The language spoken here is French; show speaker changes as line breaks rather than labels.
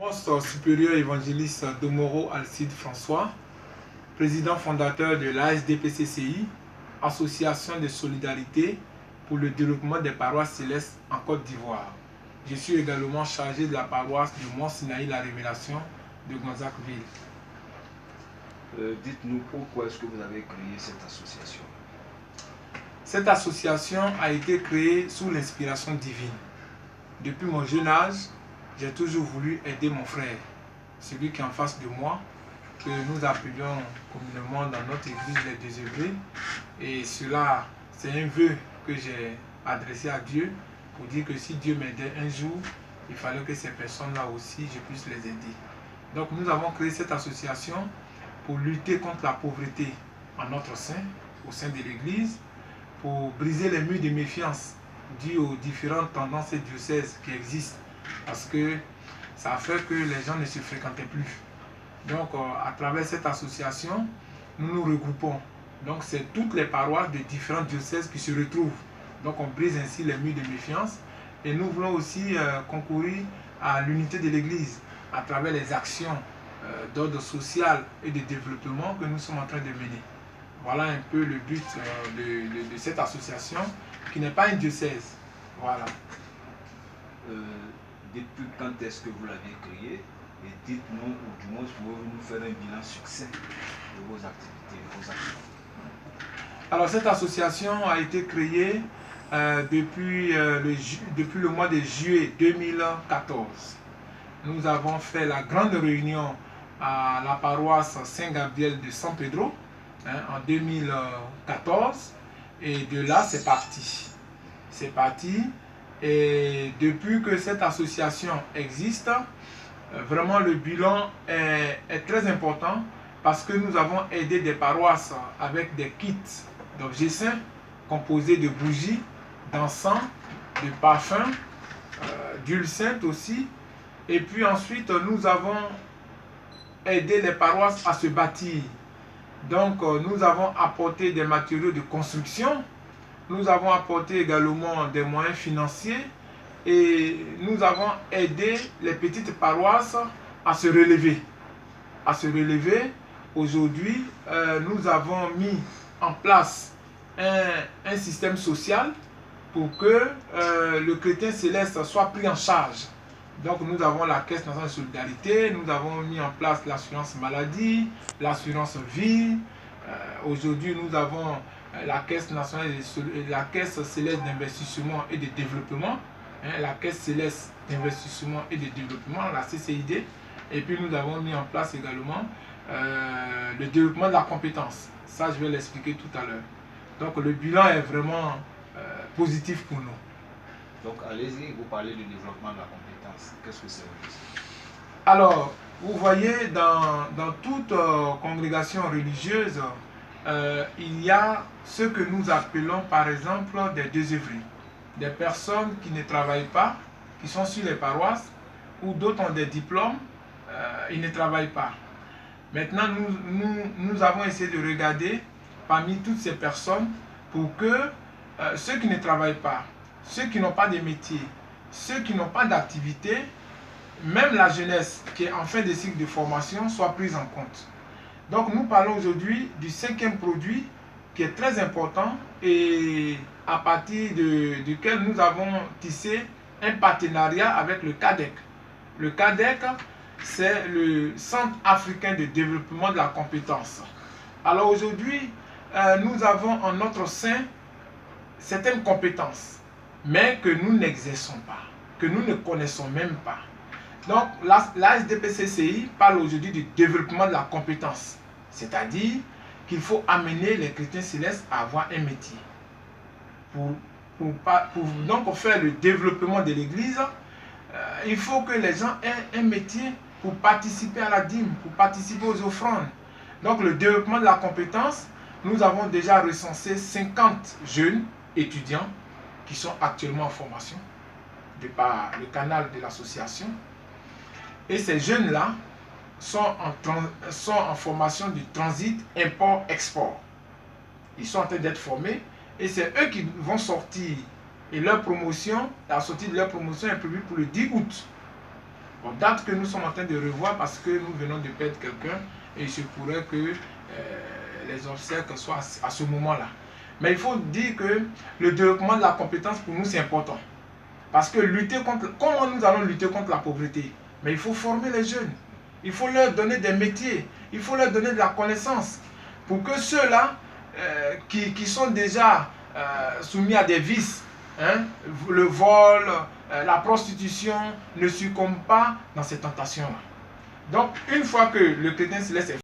Apôtre supérieur évangéliste Domoro Alcide François, président fondateur de l'ASDPCCI, Association de solidarité pour le développement des paroisses célestes en Côte d'Ivoire. Je suis également chargé de la paroisse de Mont-Sinaï La Révélation de Gonzagueville.
Dites-nous pourquoi est-ce que vous avez créé cette association?
Cette association a été créée sous l'inspiration divine. Depuis mon jeune âge, j'ai toujours voulu aider mon frère, celui qui est en face de moi, que nous appelions communément dans notre église les désœuvrés. Et cela, c'est un vœu que j'ai adressé à Dieu pour dire que si Dieu m'aidait un jour, il fallait que ces personnes-là aussi, je puisse les aider. Donc nous avons créé cette association pour lutter contre la pauvreté en notre sein, au sein de l'église, pour briser les murs de méfiance dus aux différentes tendances et diocèses qui existent, parce que ça a fait que les gens ne se fréquentaient plus. Donc à travers cette association, nous nous regroupons. Donc c'est toutes les paroisses de différents diocèses qui se retrouvent. Donc on brise ainsi les murs de méfiance et nous voulons aussi concourir à l'unité de l'église à travers les actions d'ordre social et de développement que nous sommes en train de mener. Voilà un peu le but de cette association qui n'est pas un diocèse. Voilà.
Depuis quand est-ce que vous l'avez créé? Et dites-nous, ou du moins, pouvez-vous nous faire un bilan succès de vos activités, de vos actions?
Alors cette association a été créée depuis le mois de juillet 2014. Nous avons fait la grande réunion à la paroisse Saint-Gabriel de San Pedro en 2014 et de là c'est parti. C'est parti et depuis que cette association existe, vraiment le bilan est très important parce que nous avons aidé des paroisses avec des kits d'objets saints composés de bougies, d'encens, de parfums, d'huile sainte aussi. Et puis ensuite, nous avons aidé les paroisses à se bâtir. Donc, nous avons apporté des matériaux de construction. Nous avons apporté également des moyens financiers. Et nous avons aidé les petites paroisses à se relever. À se relever. Aujourd'hui, nous avons mis en place un système social pour que le chrétien céleste soit pris en charge. Donc nous avons la Caisse nationale de solidarité, nous avons mis en place l'assurance maladie, l'assurance vie. Aujourd'hui nous avons la Caisse nationale, la Caisse céleste d'investissement et de développement, la Caisse céleste d'investissement et de développement, la CCID. Et puis nous avons mis en place également le développement de la compétence. Ça je vais l'expliquer tout à l'heure. Donc le bilan est vraiment positif pour nous.
Donc allez-y, vous parlez du développement de la compétence. Qu'est-ce que c'est aussi?
Alors, vous voyez, dans toute congrégation religieuse, il y a ce que nous appelons par exemple des désœuvrés. Des personnes qui ne travaillent pas, qui sont sur les paroisses, ou d'autres ont des diplômes, ils ne travaillent pas. Maintenant, nous avons essayé de regarder parmi toutes ces personnes pour que ceux qui ne travaillent pas, ceux qui n'ont pas de métier, ceux qui n'ont pas d'activité, même la jeunesse qui est en fin de cycle de formation soit prise en compte. Donc nous parlons aujourd'hui du 5e produit qui est très important et à partir duquel nous avons tissé un partenariat avec le CADEC. Le CADEC, c'est le Centre africain de développement de la compétence. Alors aujourd'hui, nous avons en notre sein certaines compétences, mais que nous n'exerçons pas, que nous ne connaissons même pas. Donc l'ASDPCCI parle aujourd'hui du développement de la compétence, c'est-à-dire qu'il faut amener les chrétiens célestes à avoir un métier. Pour donc faire le développement de l'église, il faut que les gens aient un métier pour participer à la dîme, pour participer aux offrandes. Donc le développement de la compétence, nous avons déjà recensé 50 jeunes étudiants qui sont actuellement en formation de par le canal de l'association. Et ces jeunes-là sont en formation de transit, import, export. Ils sont en train d'être formés et c'est eux qui vont sortir. Et leur promotion, la sortie de leur promotion est prévue pour le 10 août. date que nous sommes en train de revoir parce que nous venons de perdre quelqu'un et il se pourrait que les obstacles soient à ce moment-là. Mais il faut dire que le développement de la compétence pour nous c'est important. Parce que comment nous allons lutter contre la pauvreté? Mais il faut former les jeunes. Il faut leur donner des métiers. Il faut leur donner de la connaissance. Pour que ceux-là qui sont déjà soumis à des vices, hein, le vol, la prostitution, ne succombent pas dans ces tentations-là. Donc, une fois que le chrétien se laisse